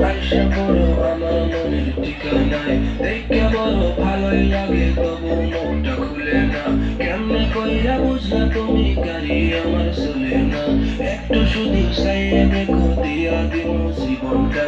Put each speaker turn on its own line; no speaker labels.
আইসা পড়ো আমার মনের ঠিকানায়, দেখে বড় ভালোই লাগে তবু মুখটা খুলে না। কেমনে কইরা বুঝলা তুমি গাড়ি আমার চলে না, একটু শুধু চাইয়ে দেখো দিয়া দিমু জীবনটা।